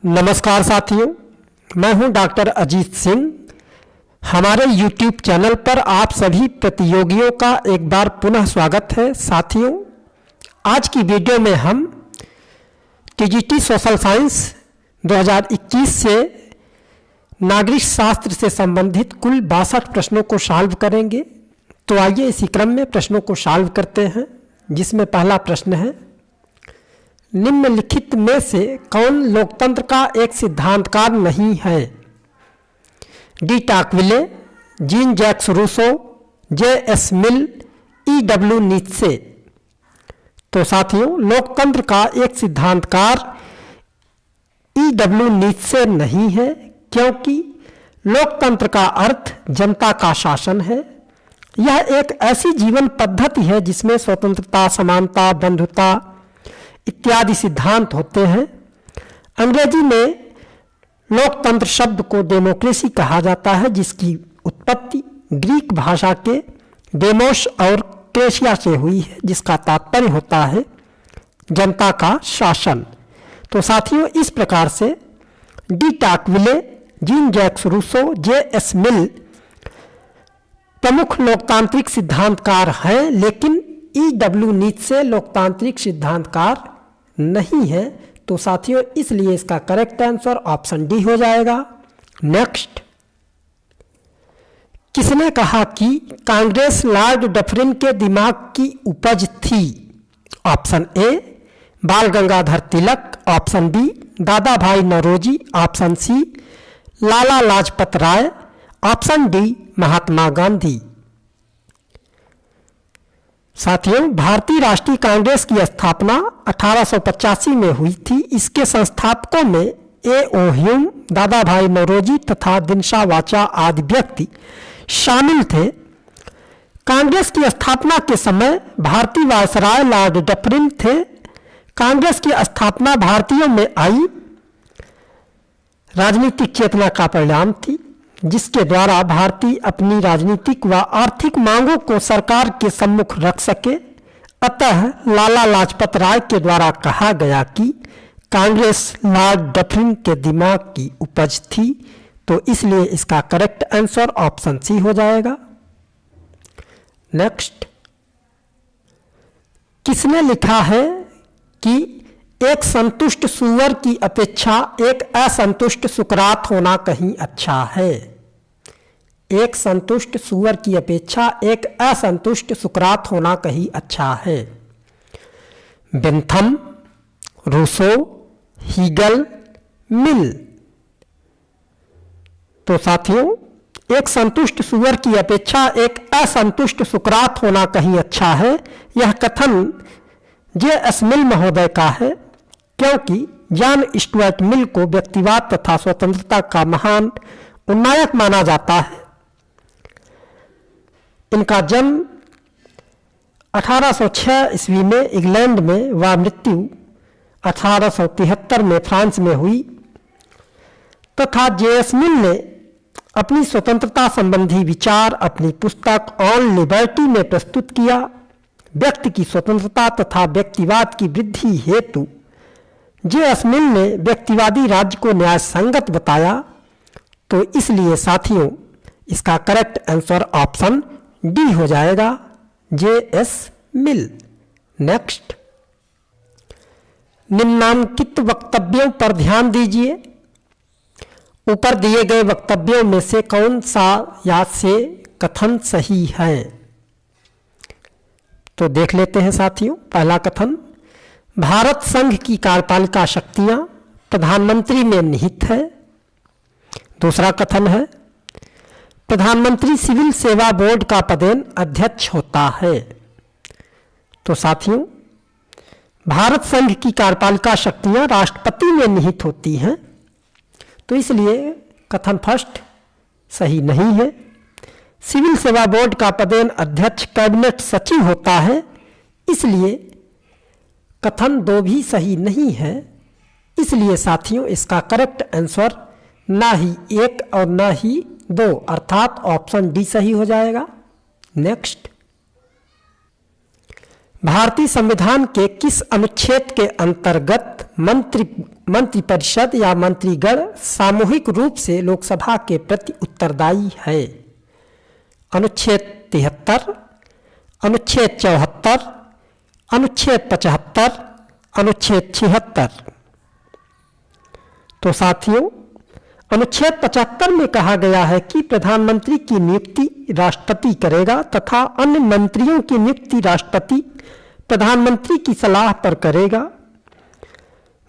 नमस्कार साथियों, मैं हूं डॉक्टर अजीत सिंह। हमारे YouTube चैनल पर आप सभी प्रतियोगियों का एक बार पुनः स्वागत है। साथियों, आज की वीडियो में हम TGT सोशल साइंस 2021 से नागरिक शास्त्र से संबंधित कुल 62 प्रश्नों को सॉल्व करेंगे। तो आइए इसी क्रम में प्रश्नों को सॉल्व करते हैं, जिसमें पहला प्रश्न है, निम्नलिखित में से कौन लोकतंत्र का एक सिद्धांतकार नहीं है? De Tocqueville, Jean Jacques Rousseau, J.S. Mill, E.W. Nietzsche. तो साथियों, लोकतंत्र का एक सिद्धांतकार E.W. नीत्शे नहीं है, क्योंकि लोकतंत्र का अर्थ जनता का शासन है। यह एक ऐसी जीवन पद्धति है जिसमें स्वतंत्रता, समानता, बंधुता इत्यादि सिद्धांत होते हैं। अंग्रेजी में लोकतंत्र शब्द को डेमोक्रेसी कहा जाता है, जिसकी उत्पत्ति ग्रीक भाषा के डेमोस और क्रेसिया से हुई है, जिसका तात्पर्य होता है जनता का शासन। तो साथियों, इस प्रकार से de Tocqueville, Jean Jacques Rousseau, J.S. Mill प्रमुख लोकतांत्रिक सिद्धांतकार हैं, लेकिन E.W. नीत्शे लोकतांत्रिक सिद्धांतकार नहीं है। तो साथियों, इसलिए इसका करेक्ट आंसर ऑप्शन डी हो जाएगा। नेक्स्ट, किसने कहा कि कांग्रेस लॉर्ड डफरिन के दिमाग की उपज थी? ऑप्शन ए बाल गंगाधर तिलक, ऑप्शन बी दादा भाई नौरोजी, ऑप्शन सी लाला लाजपत राय, ऑप्शन डी महात्मा गांधी। साथियों, भारतीय राष्ट्रीय कांग्रेस की स्थापना 1885 में हुई थी। इसके संस्थापकों में A.O. ह्यूम, दादा भाई नौरोजी तथा दिनशा वाचा आदि व्यक्ति शामिल थे। कांग्रेस की स्थापना के समय भारतीय वायसराय लॉर्ड डफरिन थे। कांग्रेस की स्थापना भारतीयों में आई राजनीतिक चेतना का परिणाम थी, जिसके द्वारा भारतीय अपनी राजनीतिक व आर्थिक मांगों को सरकार के सम्मुख रख सके। अतः लाला लाजपत राय के द्वारा कहा गया कि कांग्रेस लॉर्ड डफरिन के दिमाग की उपज थी। तो इसलिए इसका करेक्ट आंसर ऑप्शन सी हो जाएगा। नेक्स्ट, किसने लिखा है कि एक संतुष्ट सूअर की अपेक्षा एक असंतुष्ट सुकरात होना कहीं अच्छा है? एक संतुष्ट सूअर की अपेक्षा एक असंतुष्ट सुकरात होना कहीं अच्छा है। बेंथम, रूसो, हीगल, मिल। तो साथियों, एक संतुष्ट सूअर की अपेक्षा एक असंतुष्ट सुकरात होना कहीं अच्छा है, यह कथन J.S. मिल महोदय का है, क्योंकि जॉन स्टुअर्ट मिल को व्यक्तिवाद तथा स्वतंत्रता का महान उन्नायक माना जाता है। इनका जन्म 1806 ईस्वी में इंग्लैंड में व मृत्यु 1873 में फ्रांस में हुई तथा J.S. मिल ने अपनी स्वतंत्रता संबंधी विचार अपनी पुस्तक ऑन लिबर्टी में प्रस्तुत किया। व्यक्ति की स्वतंत्रता तथा व्यक्तिवाद की वृद्धि हेतु J.S. मिल ने व्यक्तिवादी राज्य को न्याय संगत बताया। तो इसलिए साथियों, इसका करेक्ट आंसर ऑप्शन डी हो जाएगा, J.S. मिल। नेक्स्ट, निम्नांकित वक्तव्यों पर ध्यान दीजिए। ऊपर दिए गए वक्तव्यों में से कौन सा या से कथन सही है? तो देख लेते हैं साथियों। पहला कथन, भारत संघ की कार्यपालिका शक्तियां प्रधानमंत्री में निहित है। दूसरा कथन है, प्रधानमंत्री सिविल सेवा बोर्ड का पदेन अध्यक्ष होता है। तो साथियों, भारत संघ की कार्यपालिका शक्तियां राष्ट्रपति में निहित होती हैं। तो इसलिए कथन फर्स्ट सही नहीं है। सिविल सेवा बोर्ड का पदेन अध्यक्ष कैबिनेट सचिव होता है, इसलिए कथन दो भी सही नहीं है। इसलिए साथियों, इसका करेक्ट आंसर ना ही एक और ना ही दो, अर्थात ऑप्शन डी सही हो जाएगा। नेक्स्ट, भारतीय संविधान के किस अनुच्छेद के अंतर्गत मंत्रिपरिषद या मंत्रीगण सामूहिक रूप से लोकसभा के प्रति उत्तरदायी है। अनुच्छेद 73, अनुच्छेद 74, अनुच्छेद 75, अनुच्छेद 76। तो साथियों, अनुच्छेद 75 में कहा गया है कि प्रधानमंत्री की नियुक्ति राष्ट्रपति करेगा तथा अन्य मंत्रियों की नियुक्ति राष्ट्रपति प्रधानमंत्री की सलाह पर करेगा।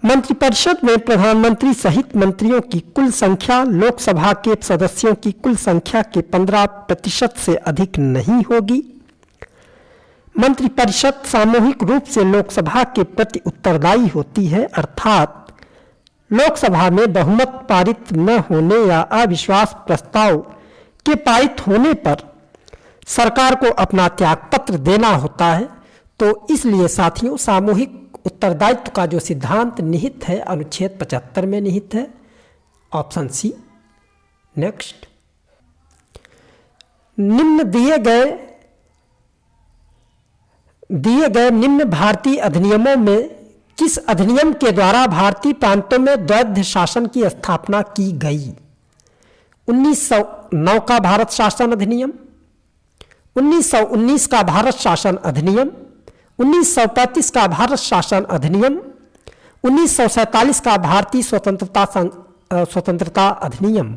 मंत्रिपरिषद में प्रधानमंत्री सहित मंत्रियों की कुल संख्या लोकसभा के सदस्यों की कुल संख्या के 15% से अधिक नहीं होगी। मंत्रिपरिषद सामूहिक रूप से लोकसभा के प्रति उत्तरदायी होती है, अर्थात लोकसभा में बहुमत पारित न होने या अविश्वास प्रस्ताव के पारित होने पर सरकार को अपना त्यागपत्र देना होता है। तो इसलिए साथियों, सामूहिक उत्तरदायित्व का जो सिद्धांत निहित है अनुच्छेद 75 में निहित है। Option C. नेक्स्ट, निम्न दिए गए निम्न भारतीय अधिनियमों में किस अधिनियम के द्वारा भारतीय प्रांतों में द्वैध शासन की स्थापना की गई? 1909 का भारत शासन अधिनियम, 1919 का भारत शासन अधिनियम, 1935 का भारत शासन अधिनियम, 1947 का भारतीय स्वतंत्रता अधिनियम।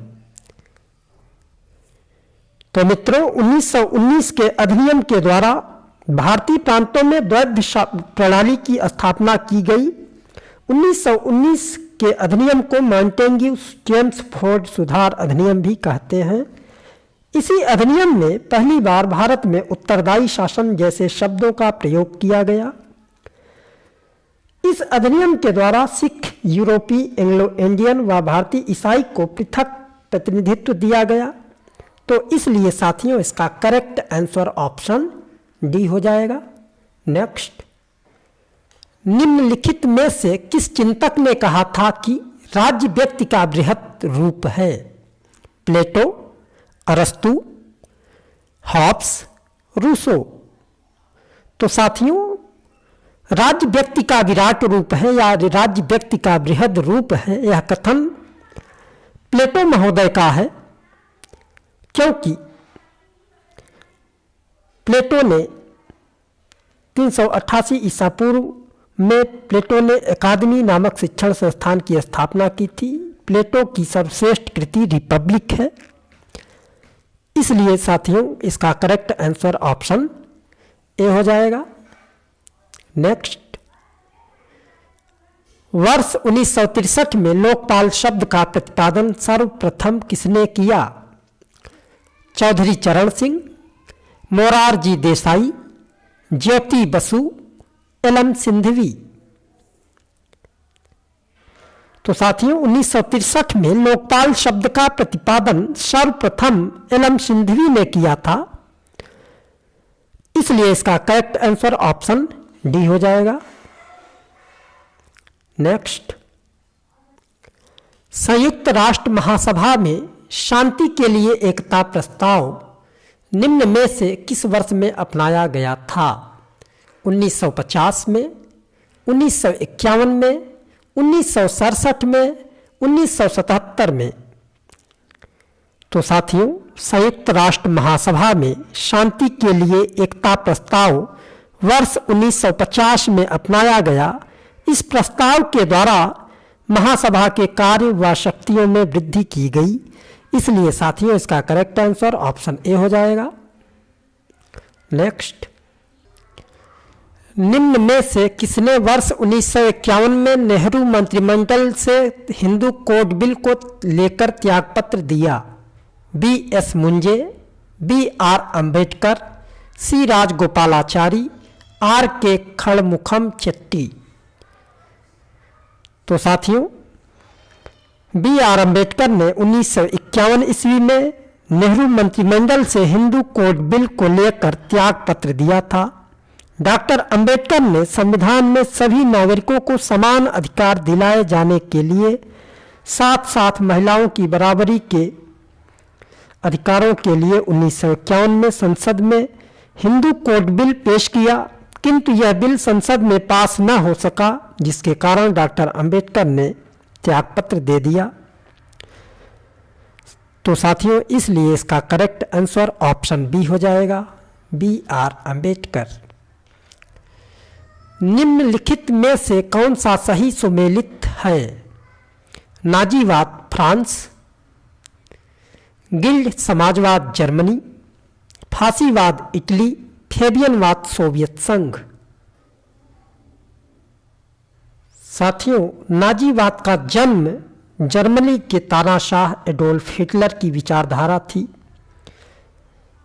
तो मित्रों, 1919 के अधिनियम के द्वारा भारतीय प्रांतों में द्वैध प्रणाली की स्थापना की गई। 1919 के अधिनियम को मॉन्टेग्यू चेम्सफोर्ड सुधार अधिनियम भी कहते हैं। इसी अधिनियम में पहली बार भारत में उत्तरदायी शासन जैसे शब्दों का प्रयोग किया गया। इस अधिनियम के द्वारा सिख, यूरोपीय, एंग्लो इंडियन व भारतीय ईसाई को पृथक प्रतिनिधित्व दिया गया। तो इसलिए साथियों, इसका करेक्ट आंसर ऑप्शन डी हो जाएगा। नेक्स्ट, निम्नलिखित में से किस चिंतक ने कहा था कि राज्य व्यक्ति का बृहत रूप है? प्लेटो, अरस्तु, हॉब्स, रूसो। तो साथियों, राज्य व्यक्ति का विराट रूप है या राज्य व्यक्ति का बृहद रूप है, यह कथन प्लेटो महोदय का है, क्योंकि प्लेटो ने 388 ईसा पूर्व में प्लेटो ने अकादमी नामक शिक्षण संस्थान की स्थापना की थी। प्लेटो की सर्वश्रेष्ठ कृति रिपब्लिक है। इसलिए साथियों, इसका करेक्ट आंसर ऑप्शन ए हो जाएगा। नेक्स्ट, वर्ष 1963 में लोकपाल शब्द का प्रतिपादन सर्वप्रथम किसने किया? चौधरी चरण सिंह, मोरारजी देसाई, ज्योति बसु, एलएम सिंघवी। तो साथियों, 1963 में लोकपाल शब्द का प्रतिपादन सर्वप्रथम एलएम सिंघवी ने किया था। इसलिए इसका करेक्ट आंसर ऑप्शन डी हो जाएगा। नेक्स्ट, संयुक्त राष्ट्र महासभा में शांति के लिए एकता प्रस्ताव निम्न में से किस वर्ष में अपनाया गया था? 1950 में, 1951 में, 1967 में, 1977 में। तो साथियों, संयुक्त राष्ट्र महासभा में शांति के लिए एकता प्रस्ताव वर्ष 1950 में अपनाया गया। इस प्रस्ताव के द्वारा महासभा के कार्य व शक्तियों में वृद्धि की गई। इसलिए साथियों, इसका करेक्ट आंसर ऑप्शन ए हो जाएगा। नेक्स्ट, निम्न में से किसने वर्ष 1951 में नेहरू मंत्रिमंडल से हिंदू कोड बिल को लेकर त्यागपत्र दिया? B S Moonje, B R Ambedkar, C Rajagopalachari, R K Shanmukham Chetty. तो साथियों, बी आर अंबेडकर ने 1951 ईस्वी में नेहरू मंत्रिमंडल से हिंदू कोड बिल को लेकर त्यागपत्र दिया था। डॉक्टर अंबेडकर ने संविधान में सभी नागरिकों को समान अधिकार दिलाए जाने के लिए साथ साथ महिलाओं की बराबरी के अधिकारों के लिए 1951 में संसद में हिंदू कोड बिल पेश किया, किंतु यह बिल संसद में पास न हो सका, जिसके कारण डॉक्टर अंबेडकर ने त्यागपत्र दे दिया। तो साथियों इसलिए इसका करेक्ट आंसर ऑप्शन बी हो जाएगा, बी आर अम्बेडकर। निम्नलिखित में से कौन सा सही सुमेलित है? नाजीवाद फ्रांस, गिल्ड समाजवाद जर्मनी, फांसीवाद इटली, फेबियनवाद सोवियत संघ। साथियों नाजीवाद का जन्म जर्मनी के तानाशाह एडोल्फ हिटलर की विचारधारा थी।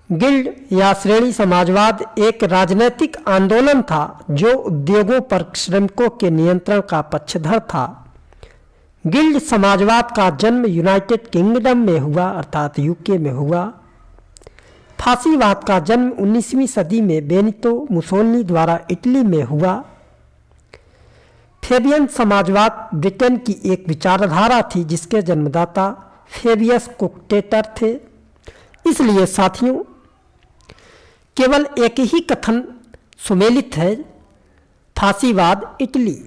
गिल्ड या श्रेणी समाजवाद एक राजनैतिक आंदोलन था जो उद्योगों पर श्रमिकों के नियंत्रण का पक्षधर था। गिल्ड समाजवाद का जन्म यूनाइटेड किंगडम में हुआ अर्थात यूके में हुआ। फांसीवाद का जन्म 19वीं सदी में बेनितो मुसोलिनी द्वारा इटली में हुआ। फेबियन समाजवाद ब्रिटेन की एक विचारधारा थी जिसके जन्मदाता फेबियस कुकटेटर थे। इसलिए साथियों केवल एक ही कथन सुमेलित है, फांसीवाद इटली।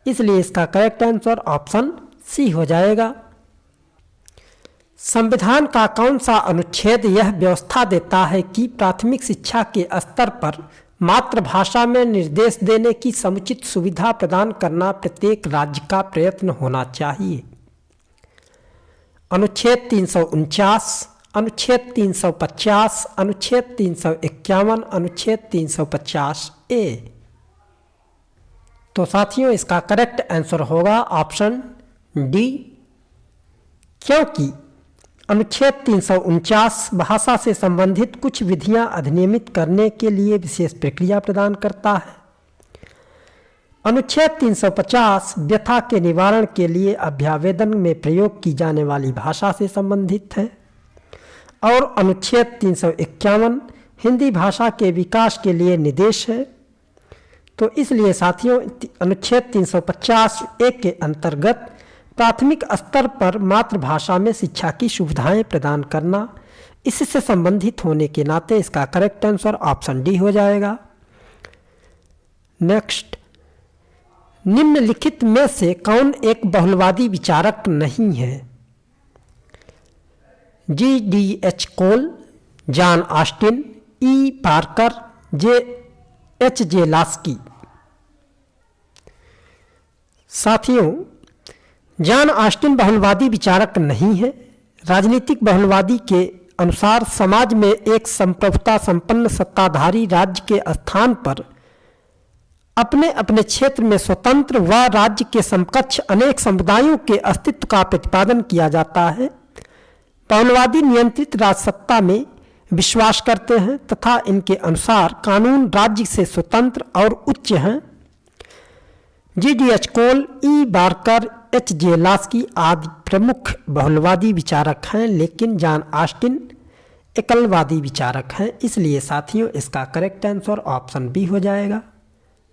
इसलिए इसका करेक्ट आंसर ऑप्शन सी हो जाएगा। संविधान का कौन सा अनुच्छेद यह व्यवस्था देता है कि प्राथमिक शिक्षा के स्तर पर मातृभाषा में निर्देश देने की समुचित सुविधा प्रदान करना प्रत्येक राज्य का प्रयत्न होना चाहिए? अनुच्छेद 349, अनुच्छेद 350, अनुच्छेद 351, अनुच्छेद 350 ए। तो साथियों इसका करेक्ट आंसर होगा ऑप्शन डी, क्योंकि अनुच्छेद 349 भाषा से संबंधित कुछ विधियां अधिनियमित करने के लिए विशेष प्रक्रिया प्रदान करता है। अनुच्छेद 350 व्यथा के निवारण के लिए अभ्यावेदन में प्रयोग की जाने वाली भाषा से संबंधित है और अनुच्छेद 351 हिंदी भाषा के विकास के लिए निर्देश है। तो इसलिए साथियों अनुच्छेद 350 एक के अंतर्गत प्राथमिक स्तर पर मातृभाषा में शिक्षा की सुविधाएं प्रदान करना, इससे संबंधित होने के नाते इसका करेक्ट आंसर ऑप्शन डी हो जाएगा। नेक्स्ट, निम्नलिखित में से कौन एक बहुलवादी विचारक नहीं है? G.D.H. कोल, जॉन ऑस्टिन, ई पार्कर, H.J. लास्की। साथियों जॉन ऑस्टिन बहुलवादी विचारक नहीं है। राजनीतिक बहुलवादी के अनुसार समाज में एक संप्रभुता संपन्न सत्ताधारी राज्य के स्थान पर अपने अपने क्षेत्र में स्वतंत्र व राज्य के समकक्ष अनेक समुदायों के अस्तित्व का प्रतिपादन किया जाता है। बहुलवादी नियंत्रित राजसत्ता में विश्वास करते हैं तथा इनके अनुसार कानून राज्य से स्वतंत्र और उच्च हैं। G.D.H. कोल, ई बार्कर, H.J. लास्की आदि प्रमुख बहुलवादी विचारक हैं, लेकिन जॉन ऑस्टिन एकलवादी विचारक हैं। इसलिए साथियों इसका करेक्ट आंसर ऑप्शन बी हो जाएगा।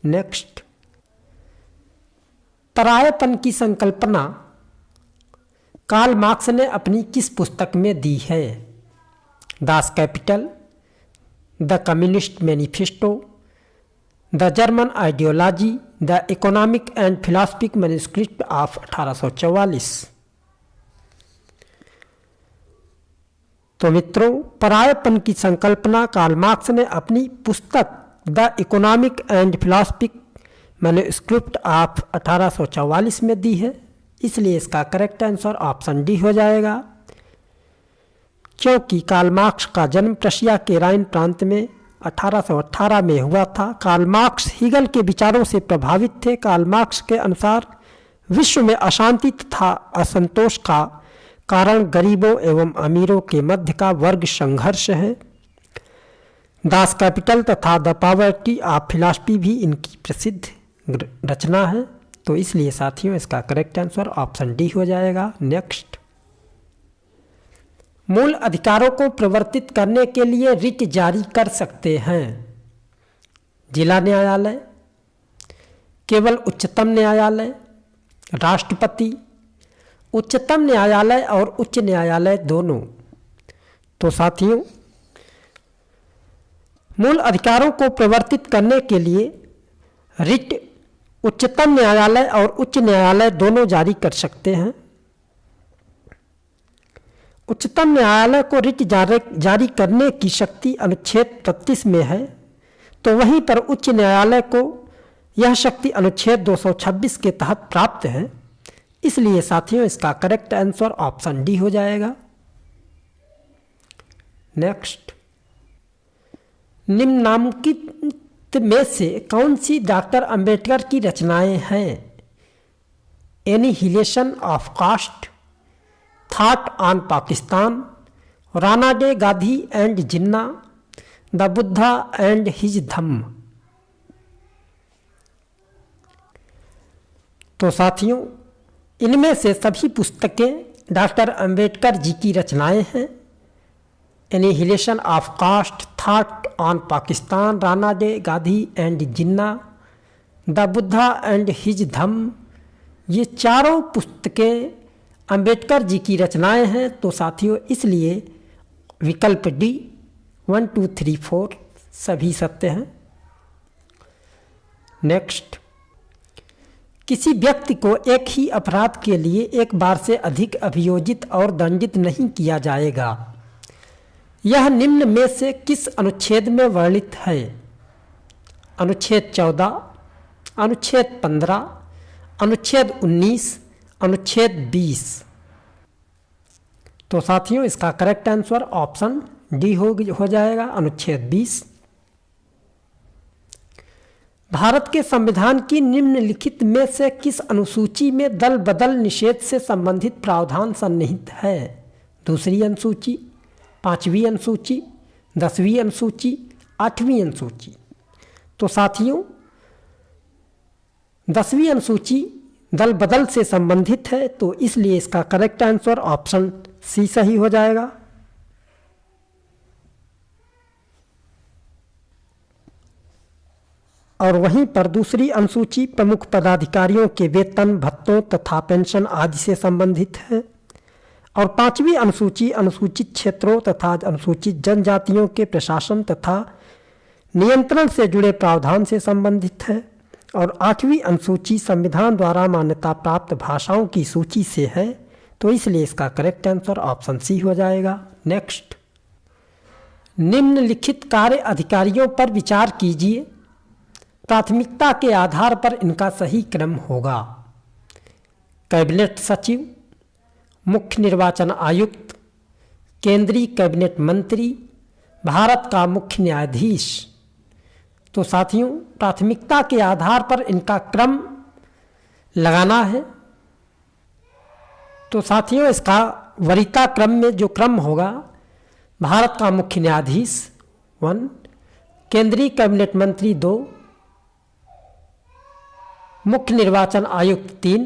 नेक्स्ट, परायेपन की संकल्पना कार्ल मार्क्स ने अपनी किस पुस्तक में दी है? Das Kapital, the Communist Manifesto, the German Ideology, the Economic and Philosophic Manuscript of 1844। तो मित्रों परायेपन की संकल्पना कार्ल मार्क्स ने अपनी पुस्तक the Economic and Philosophic Manuscript of 1844 में दी है। इसलिए इसका करेक्ट आंसर ऑप्शन डी हो जाएगा, क्योंकि कार्ल मार्क्स का जन्म प्रशिया के राइन प्रांत में 1818 में हुआ था। कार्ल मार्क्स हीगल के विचारों से प्रभावित थे। कार्ल मार्क्स के अनुसार विश्व में अशांति तथा असंतोष का कारण गरीबों एवं अमीरों के मध्य का वर्ग संघर्ष है। दास कैपिटल तथा द पॉवर्टी ऑफ फिलॉसफी भी इनकी प्रसिद्ध रचना है। तो इसलिए साथियों इसका करेक्ट आंसर ऑप्शन डी हो जाएगा। नेक्स्ट, मूल अधिकारों को प्रवर्तित करने के लिए रिट जारी कर सकते हैं जिला न्यायालय, केवल उच्चतम न्यायालय, राष्ट्रपति, उच्चतम न्यायालय और उच्च न्यायालय दोनों। तो साथियों मूल अधिकारों को प्रवर्तित करने के लिए रिट उच्चतम न्यायालय और उच्च न्यायालय दोनों जारी कर सकते हैं। उच्चतम न्यायालय को रिट जारी करने की शक्ति अनुच्छेद 33 में है, तो वहीं पर उच्च न्यायालय को यह शक्ति अनुच्छेद 226 के तहत प्राप्त है। इसलिए साथियों इसका करेक्ट आंसर ऑप्शन डी हो जाएगा। नेक्स्ट, निम्नलिखित में से कौन सी डॉक्टर अंबेडकर की रचनाएं हैं? Annihilation of Caste, Thought on Pakistan, Ranade Gandhi and Jinnah, the Buddha and His Dhamma. तो साथियों इनमें से सभी पुस्तकें डॉक्टर अंबेडकर जी की रचनाएं हैं। Annihilation of Caste, Thought on Pakistan, Ranade Gandhi and Jinnah, the Buddha and His Dhamma, ये चारों पुस्तकें अंबेडकर जी की रचनाएं हैं। तो साथियों इसलिए विकल्प डी 1, 2, 3, 4 सभी सत्य हैं। नेक्स्ट, किसी व्यक्ति को एक ही अपराध के लिए एक बार से अधिक अभियोजित और दंडित नहीं किया जाएगा। यह निम्न में से किस अनुच्छेद में वर्णित है? अनुच्छेद 14, अनुच्छेद 15, अनुच्छेद 19, अनुच्छेद 20। तो साथियों इसका करेक्ट आंसर ऑप्शन डी हो जाएगा, अनुच्छेद 20। भारत के संविधान की निम्नलिखित में से किस अनुसूची में दल बदल निषेध से संबंधित प्रावधान सन्निहित है? दूसरी अनुसूची, 5वीं अनुसूची, 10वीं अनुसूची, 8वीं अनुसूची। तो साथियों 10वीं अनुसूची दल बदल से संबंधित है, तो इसलिए इसका करेक्ट आंसर ऑप्शन सी सही हो जाएगा। और वहीं पर दूसरी अनुसूची प्रमुख पदाधिकारियों के वेतन, भत्तों तथा पेंशन आदि से संबंधित है। और 5वीं अनुसूची अनुसूचित क्षेत्रों तथा अनुसूचित जनजातियों के प्रशासन तथा नियंत्रण से जुड़े प्रावधान से संबंधित है। और 8वीं अनुसूची संविधान द्वारा मान्यता प्राप्त भाषाओं की सूची से है, तो इसलिए इसका करेक्ट आंसर ऑप्शन सी हो जाएगा। नेक्स्ट, निम्नलिखित कार्य अधिकारियों पर विचार कीजिए, प्राथमिकता के आधार पर इनका सही क्रम होगा। कैबिनेट सचिव, मुख्य निर्वाचन आयुक्त, केंद्रीय कैबिनेट मंत्री, भारत का मुख्य न्यायाधीश। तो साथियों प्राथमिकता के आधार पर इनका क्रम लगाना है। तो साथियों इसका वरीयता क्रम में जो क्रम होगा, भारत का मुख्य न्यायाधीश 1, केंद्रीय कैबिनेट मंत्री 2, मुख्य निर्वाचन आयुक्त 3,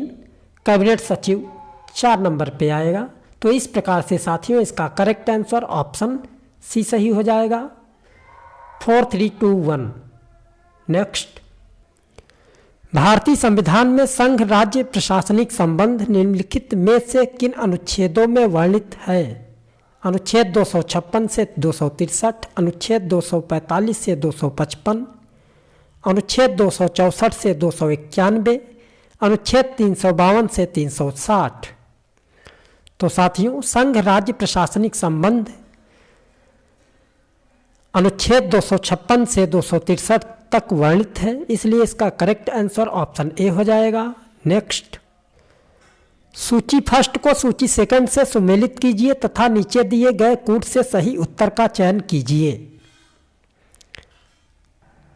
कैबिनेट सचिव 4 नंबर पे आएगा। तो इस प्रकार से साथियों इसका करेक्ट आंसर ऑप्शन सी सही हो जाएगा। 4, 3, 2, 1। नेक्स्ट, भारतीय संविधान में संघ राज्य प्रशासनिक संबंध निम्नलिखित में से किन अनुच्छेदों में वर्णित है? अनुच्छेद 256 से 263, अनुच्छेद 245 से 255, अनुच्छेद 264 से 291, अनुच्छेद 352 से 360। तो साथियों संघ राज्य प्रशासनिक संबंध अनुच्छेद 256 से 263 तक वर्णित है, इसलिए इसका करेक्ट आंसर ऑप्शन ए हो जाएगा। नेक्स्ट, सूची फर्स्ट को सूची सेकंड से सुमेलित कीजिए तथा नीचे दिए गए कूट से सही उत्तर का चयन कीजिए।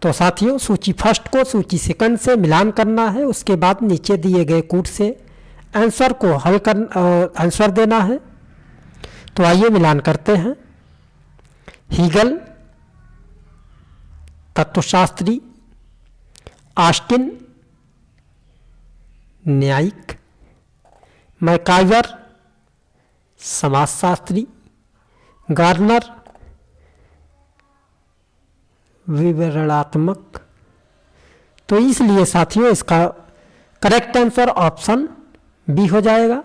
तो साथियों सूची फर्स्ट को सूची सेकंड से मिलान करना है, उसके बाद नीचे दिए गए कूट से आंसर को आंसर देना है। तो आइए मिलान करते हैं। हीगल तत्वशास्त्री, ऑस्टिन न्यायिक, मैकाइवर समाजशास्त्री, गार्नर विवरणात्मक। तो इसलिए साथियों इसका करेक्ट आंसर ऑप्शन बी हो जाएगा।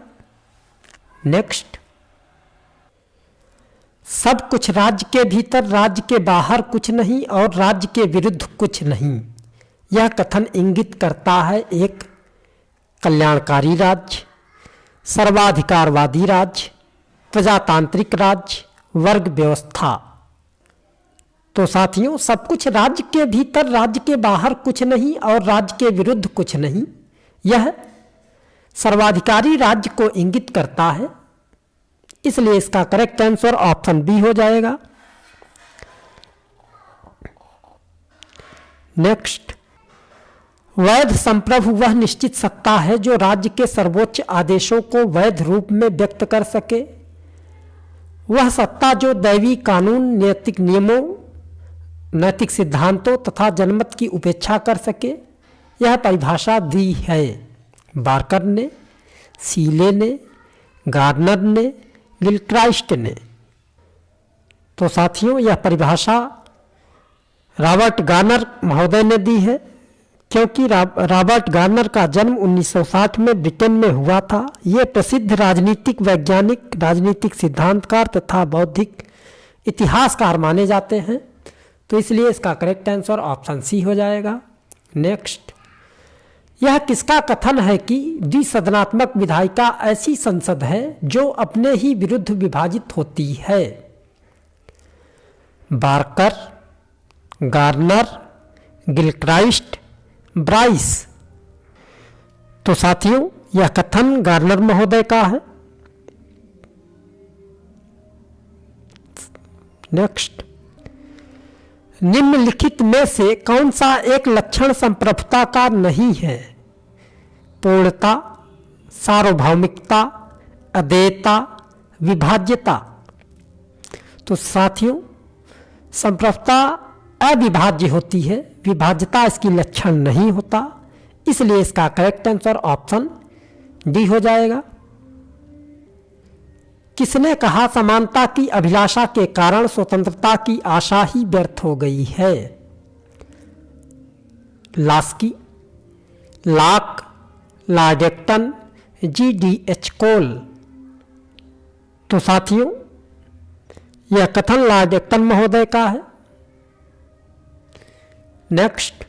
नेक्स्ट, सब कुछ राज्य के भीतर, राज्य के बाहर कुछ नहीं और राज्य के विरुद्ध कुछ नहीं, यह कथन इंगित करता है एक कल्याणकारी राज्य, सर्वाधिकारवादी राज्य, प्रजातांत्रिक राज्य, वर्ग व्यवस्था। तो साथियों, सब कुछ राज्य के भीतर, राज्य के बाहर कुछ नहीं और राज्य के विरुद्ध कुछ नहीं, यह सर्वाधिकारी राज्य को इंगित करता है। इसलिए इसका करेक्ट आंसर ऑप्शन बी हो जाएगा। नेक्स्ट, वैध संप्रभु वह निश्चित सत्ता है जो राज्य के सर्वोच्च आदेशों को वैध रूप में व्यक्त कर सके। वह सत्ता जो दैवी कानून, नैतिक नियमों, नैतिक सिद्धांतों तथा जनमत की उपेक्षा कर सके। यह परिभाषा दी है बार्कर ने, सीले ने, गार्नर ने, गिलक्राइस्ट ने। तो साथियों, यह परिभाषा रॉबर्ट गार्नर महोदय ने दी है, क्योंकि रॉबर्ट गार्नर का जन्म 1960 में ब्रिटेन में हुआ था। ये प्रसिद्ध राजनीतिक वैज्ञानिक, राजनीतिक सिद्धांतकार तथा बौद्धिक इतिहासकार माने जाते हैं। तो इसलिए इसका करेक्ट आंसर ऑप्शन सी हो जाएगा। नेक्स्ट, यह किसका कथन है कि द्विसदनात्मक विधायिका ऐसी संसद है जो अपने ही विरुद्ध विभाजित होती है? Barker, Garner, Gilchrist, Bryce. तो साथियों, यह कथन गार्नर महोदय का है। नेक्स्ट, निम्नलिखित में से कौन सा एक लक्षण संप्रभुता का नहीं है? पूर्णता, सार्वभौमिकता, अद्वैतता, विभाज्यता। तो साथियों, संप्रभुता अविभाज्य होती है, विभाज्यता इसकी लक्षण नहीं होता। इसलिए इसका करेक्ट आंसर ऑप्शन डी हो जाएगा। किसने कहा समानता की अभिलाषा के कारण स्वतंत्रता की आशा ही व्यर्थ हो गई है? लास्की, लाक, लॉर्ड एक्टन, जी.डी.एच. कोल। तो साथियों, यह कथन लॉर्ड एक्टन महोदय का है। नेक्स्ट,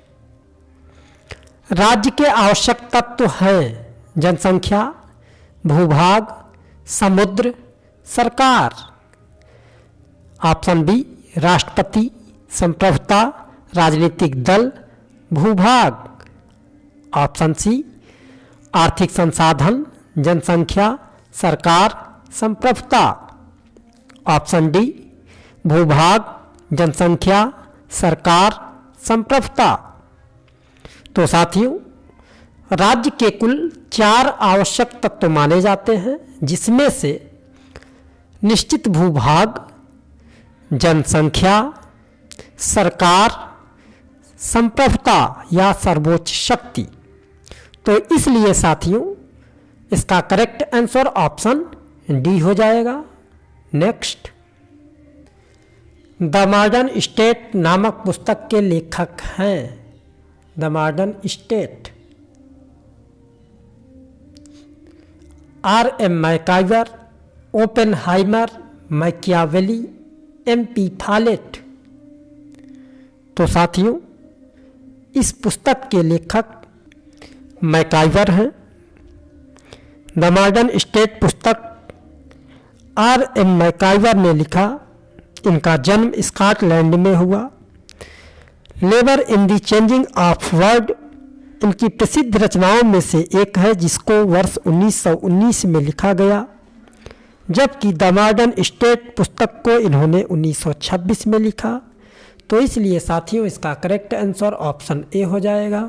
राज्य के आवश्यक तत्व हैं जनसंख्या, भूभाग, समुद्र, सरकार। ऑप्शन बी राष्ट्रपति, संप्रभुता, राजनीतिक दल, भूभाग। ऑप्शन सी आर्थिक संसाधन, जनसंख्या, सरकार, संप्रभुता। ऑप्शन डी भूभाग, जनसंख्या, सरकार, संप्रभुता। तो साथियों, राज्य के कुल 4 आवश्यक तत्व माने जाते हैं, जिसमें से निश्चित भूभाग, जनसंख्या, सरकार, संप्रभुता या सर्वोच्च शक्ति। तो इसलिए साथियों, इसका करेक्ट आंसर ऑप्शन डी हो जाएगा। नेक्स्ट, द मॉडर्न स्टेट नामक पुस्तक के लेखक हैं। The modern state R.M. MacIver, Oppenheimer, Machiavelli, M.P. Follett. तो साथियों, इस पुस्तक के लेखक मैकाइवर हैं। द मॉडर्न स्टेट पुस्तक R.M. मैकाइवर ने लिखा। इनका जन्म स्कॉटलैंड में हुआ। Labour in the changing of world इनकी प्रसिद्ध रचनाओं में से एक है, जिसको वर्ष 1919 में लिखा गया, जबकि द मॉडर्न स्टेट पुस्तक को इन्होंने 1926 में लिखा। तो इसलिए साथियों, इसका करेक्ट आंसर ऑप्शन ए हो जाएगा।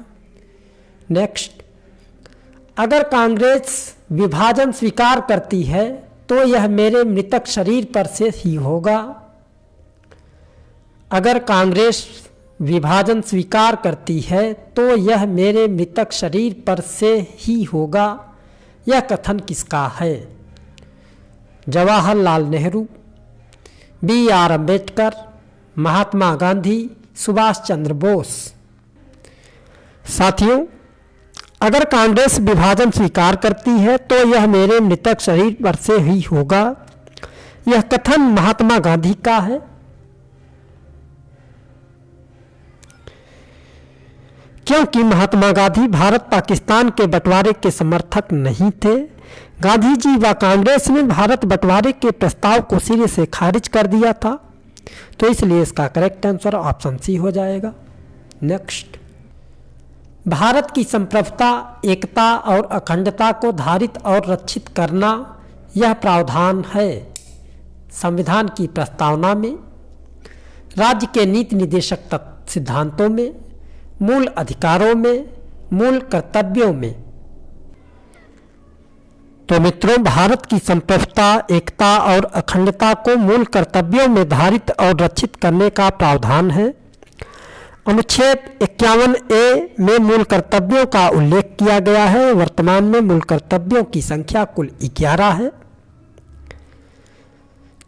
नेक्स्ट, अगर कांग्रेस विभाजन स्वीकार करती है तो यह मेरे मृतक शरीर पर से ही होगा। अगर कांग्रेस विभाजन स्वीकार करती है तो यह मेरे मृतक शरीर पर से ही होगा। यह कथन किसका है? जवाहरलाल नेहरू, B.R. अम्बेडकर, महात्मा गांधी, सुभाष चंद्र बोस। साथियों, अगर कांग्रेस विभाजन स्वीकार करती है तो यह मेरे मृतक शरीर पर से ही होगा। यह कथन महात्मा गांधी का है। क्योंकि महात्मा गांधी भारत पाकिस्तान के बंटवारे के समर्थक नहीं थे। गांधी जी व कांग्रेस ने भारत बंटवारे के प्रस्ताव को सिरे से खारिज कर दिया था। तो इसलिए इसका करेक्ट आंसर ऑप्शन सी हो जाएगा। नेक्स्ट, भारत की संप्रभुता, एकता और अखंडता को धारित और रक्षित करना यह प्रावधान है संविधान की प्रस्तावना में, राज्य के नीति निर्देशक सिद्धांतों में, मूल अधिकारों में, मूल कर्तव्यों में। तो मित्रों, भारत की संप्रभुता, एकता और अखंडता को मूल कर्तव्यों में धारित और रक्षित करने का प्रावधान है। अनुच्छेद 51A में मूल कर्तव्यों का उल्लेख किया गया है। वर्तमान में मूल कर्तव्यों की संख्या कुल 11 है।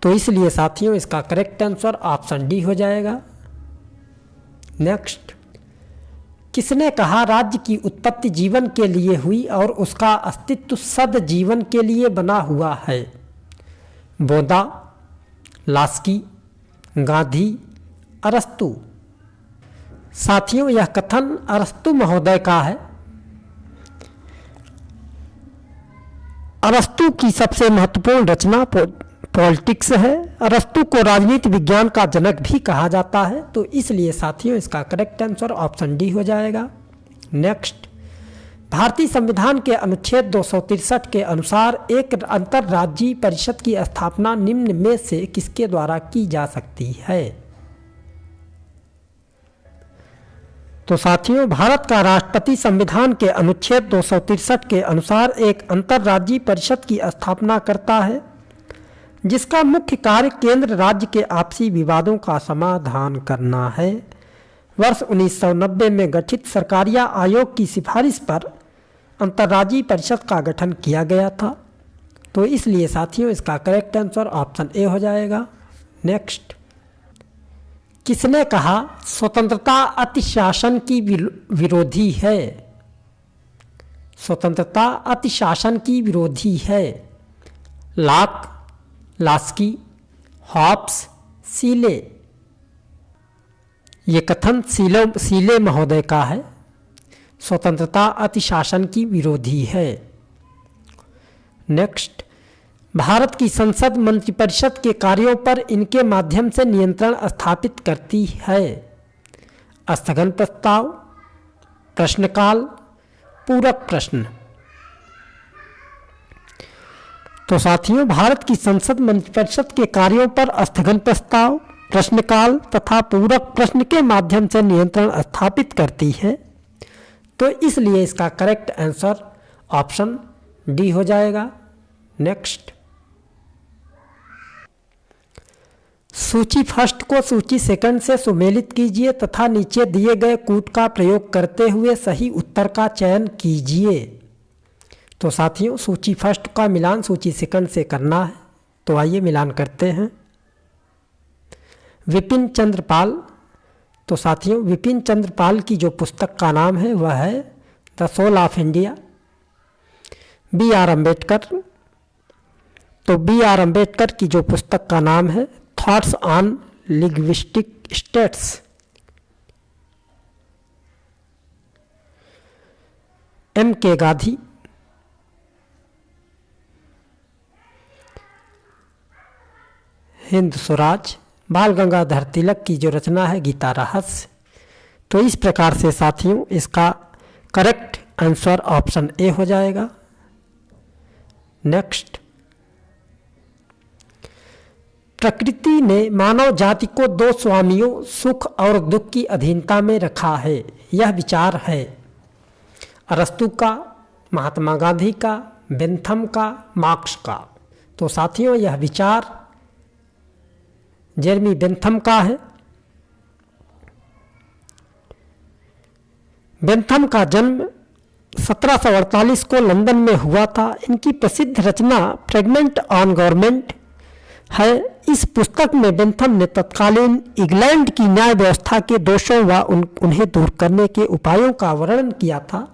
तो इसलिए साथियों इसका करेक्ट आंसर ऑप्शन डी हो जाएगा। नेक्स्ट, किसने कहा राज्य की उत्पत्ति जीवन के लिए हुई और उसका अस्तित्व सद जीवन के लिए बना हुआ है? बोधा, लास्की, गांधी, अरस्तु। साथियों यह कथन अरस्तु महोदय का है। अरस्तु की सबसे महत्वपूर्ण रचना पॉलिटिक्स है। अरस्तु को राजनीति विज्ञान का जनक भी कहा जाता है। तो इसलिए साथियों इसका करेक्ट आंसर ऑप्शन डी हो जाएगा। नेक्स्ट, भारतीय संविधान के अनुच्छेद 263 के अनुसार एक अंतर्राज्यीय परिषद की स्थापना निम्न में से किसके द्वारा की जा सकती है? तो साथियों, भारत का राष्ट्रपति संविधान के अनुच्छेद 263 के अनुसार एक अंतर्राज्यीय परिषद की स्थापना करता है, जिसका मुख्य कार्य केंद्र राज्य के आपसी विवादों का समाधान करना है। वर्ष 1990 में गठित सरकारिया आयोग की सिफारिश पर अंतर्राज्यीय परिषद का गठन किया गया था। तो इसलिए साथियों इसका करेक्ट आंसर ऑप्शन ए हो जाएगा। नेक्स्ट, किसने कहा स्वतंत्रता अतिशासन की विरोधी है? स्वतंत्रता अतिशासन की विरोधी है। Locke, Laski, Hobbes, Seeley. ये कथन सीले महोदय का है। स्वतंत्रता अतिशासन की विरोधी है। नेक्स्ट, भारत की संसद मंत्रिपरिषद के कार्यों पर इनके माध्यम से नियंत्रण स्थापित करती है? स्थगन प्रस्ताव, प्रश्नकाल, पूरक प्रश्न। तो साथियों, भारत की संसद मंत्रिपरिषद के कार्यों पर स्थगन प्रस्ताव, प्रश्नकाल तथा पूरक प्रश्न के माध्यम से नियंत्रण स्थापित करती है। तो इसलिए इसका करेक्ट आंसर ऑप्शन डी हो जाएगा। नेक्स्ट, सूची फर्स्ट को सूची सेकंड से सुमेलित कीजिए तथा नीचे दिए गए कूट का प्रयोग करते हुए सही उत्तर का चयन कीजिए। तो साथियों, सूची फर्स्ट का मिलान सूची सेकंड से करना है। तो आइए मिलान करते हैं। विपिन चंद्र पाल। तो साथियों, विपिन चंद्र पाल की जो पुस्तक का नाम है वह है the soul of India. B R Ambedkar. तो बी आर अम्बेडकर की जो पुस्तक का नाम है thoughts on linguistic states. M K Gandhi. Hind Swaraj. बाल गंगाधर तिलक की जो रचना है गीता रहस्य। तो इस प्रकार से साथियों इसका करेक्ट आंसर ऑप्शन ए हो जाएगा। नेक्स्ट, प्रकृति ने मानव जाति को दो स्वामियों सुख और दुख की अधीनता में रखा है। यह विचार है अरस्तु का, महात्मा गांधी का, बेंथम का, मार्क्स का। तो साथियों यह विचार जेरेमी बेंथम का है। बेंथम का जन्म 1748 को लंदन में हुआ था। इनकी प्रसिद्ध रचना फ्रेगमेंट ऑन गवर्नमेंट है। इस पुस्तक में बेंथम ने तत्कालीन इंग्लैंड की न्याय व्यवस्था के दोषों व उन्हें दूर करने के उपायों का वर्णन किया था।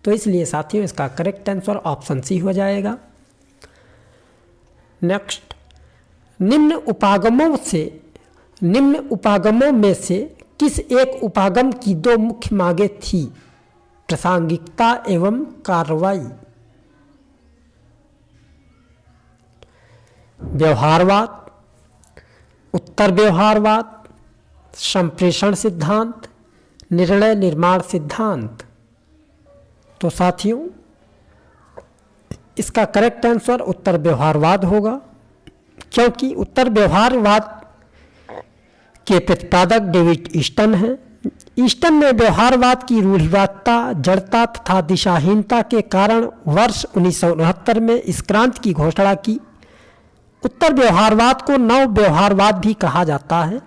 तो इसलिए साथियों इसका करेक्ट आंसर ऑप्शन सी हो जाएगा। नेक्स्ट, निम्न उपागमों में से किस एक उपागम की दो मुख्य मांगें थी? प्रासंगिकता एवं कार्रवाई। व्यवहारवाद, उत्तर व्यवहारवाद, संप्रेषण सिद्धांत, निर्णय निर्माण सिद्धांत। तो साथियों इसका करेक्ट आंसर उत्तर व्यवहारवाद होगा, क्योंकि उत्तर व्यवहारवाद के प्रतिपादक डेविड ईस्टन हैं। ईस्टन ने व्यवहारवाद की रूढ़िवादिता, जड़ता तथा दिशाहीनता के कारण वर्ष 1969 में इस क्रांति की घोषणा की। उत्तर व्यवहारवाद को नव व्यवहारवाद भी कहा जाता है।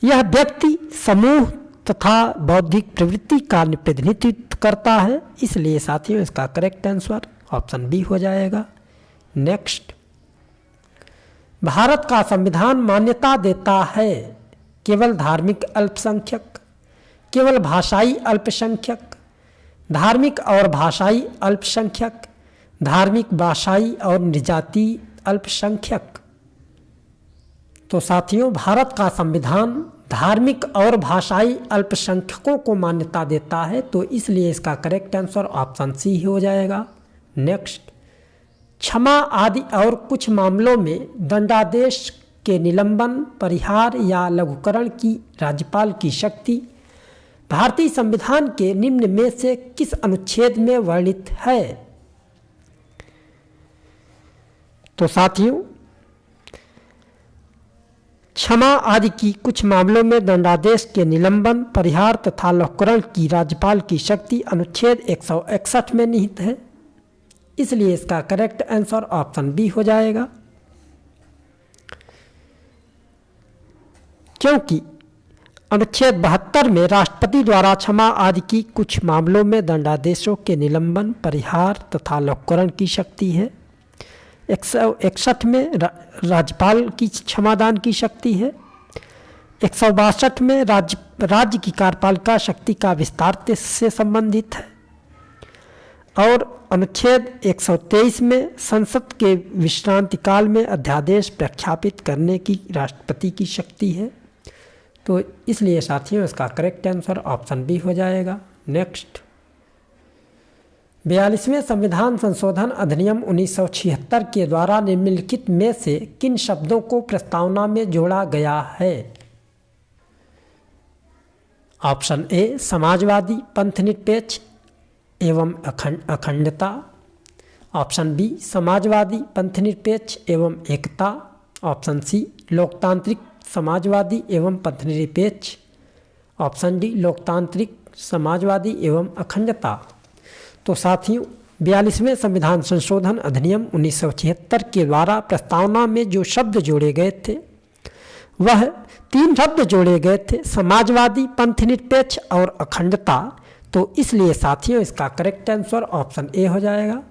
यह व्यक्ति, समूह तथा बौद्धिक प्रवृत्ति का प्रतिनिधित्व करता है। इसलिए साथियों इसका करेक्ट आंसर ऑप्शन बी हो जाएगा। नेक्स्ट, भारत का संविधान मान्यता देता है केवल धार्मिक अल्पसंख्यक, केवल भाषाई अल्पसंख्यक, धार्मिक और भाषाई अल्पसंख्यक, धार्मिक, भाषाई और निर्जातीय अल्पसंख्यक। तो साथियों भारत का संविधान धार्मिक और भाषाई अल्पसंख्यकों को मान्यता देता है, तो इसलिए इसका करेक्ट आंसर ऑप्शन सी हो जाएगा। नेक्स्ट, क्षमा आदि और कुछ मामलों में दंडादेश के निलंबन, परिहार या लघुकरण की राज्यपाल की शक्ति भारतीय संविधान के निम्न में से किस अनुच्छेद में वर्णित है? तो साथियों क्षमा आदि की कुछ मामलों में दंडादेश के निलंबन, परिहार तथा लघुकरण की राज्यपाल की शक्ति अनुच्छेद 161 में निहित है। इसलिए इसका करेक्ट आंसर ऑप्शन बी हो जाएगा, क्योंकि अनुच्छेद 72 में राष्ट्रपति द्वारा क्षमा आदि की कुछ मामलों में दंडादेशों के निलंबन, परिहार तथा लघुकरण की शक्ति है। 161 में राज्यपाल की क्षमादान की शक्ति है। 162 में राज्य की कार्यपालिका शक्ति का विस्तार से संबंधित है। और अनुच्छेद 123 में संसद के विश्रांति काल में अध्यादेश प्रख्यापित करने की राष्ट्रपति की शक्ति है। तो इसलिए साथियों इसका करेक्ट आंसर ऑप्शन बी हो जाएगा। नेक्स्ट, 42वें संविधान संशोधन अधिनियम 1976 के द्वारा निम्नलिखित में से किन शब्दों को प्रस्तावना में जोड़ा गया है? ऑप्शन ए समाजवादी, पंथनिरपेक्ष एवं अखंडता। ऑप्शन बी समाजवादी, पंथनिरपेक्ष एवं एकता। ऑप्शन सी लोकतांत्रिक, समाजवादी एवं पंथनिरपेक्ष। ऑप्शन डी लोकतांत्रिक, समाजवादी एवं अखंडता। तो साथियों 42वें संविधान संशोधन अधिनियम 1976 के द्वारा प्रस्तावना में जो शब्द जोड़े गए थे वह 3 शब्द जोड़े गए थे, समाजवादी, पंथनिरपेक्ष और अखंडता। तो इसलिए साथियों इसका करेक्ट आंसर ऑप्शन ए हो जाएगा।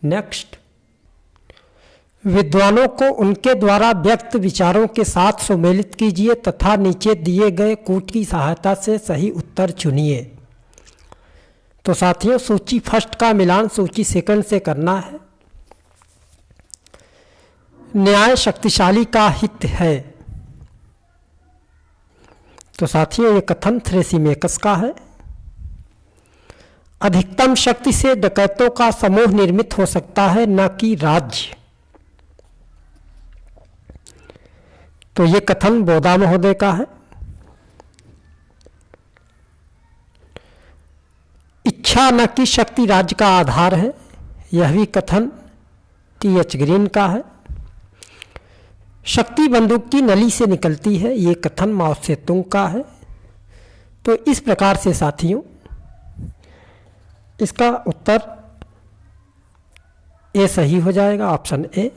नेक्स्ट, विद्वानों को उनके द्वारा व्यक्त विचारों के साथ सम्मिलित कीजिए तथा नीचे दिए गए कूट की सहायता से सही उत्तर चुनिए। तो साथियों सूची फर्स्ट का मिलान सूची सेकंड से करना है। न्याय शक्तिशाली का हित है। तो साथियों ये कथन थ्रेसिमेकस का है। अधिकतम शक्ति से डकैतों का समूह निर्मित हो सकता है, न कि राज्य। तो ये कथन बोधा महोदय का है। इच्छा न कि शक्ति राज्य का आधार है, यह भी कथन टी.एच. ग्रीन का है। शक्ति बंदूक की नली से निकलती है, ये कथन माओ सेतुंग का है। तो इस प्रकार से साथियों इसका उत्तर ए सही हो जाएगा, ऑप्शन ए।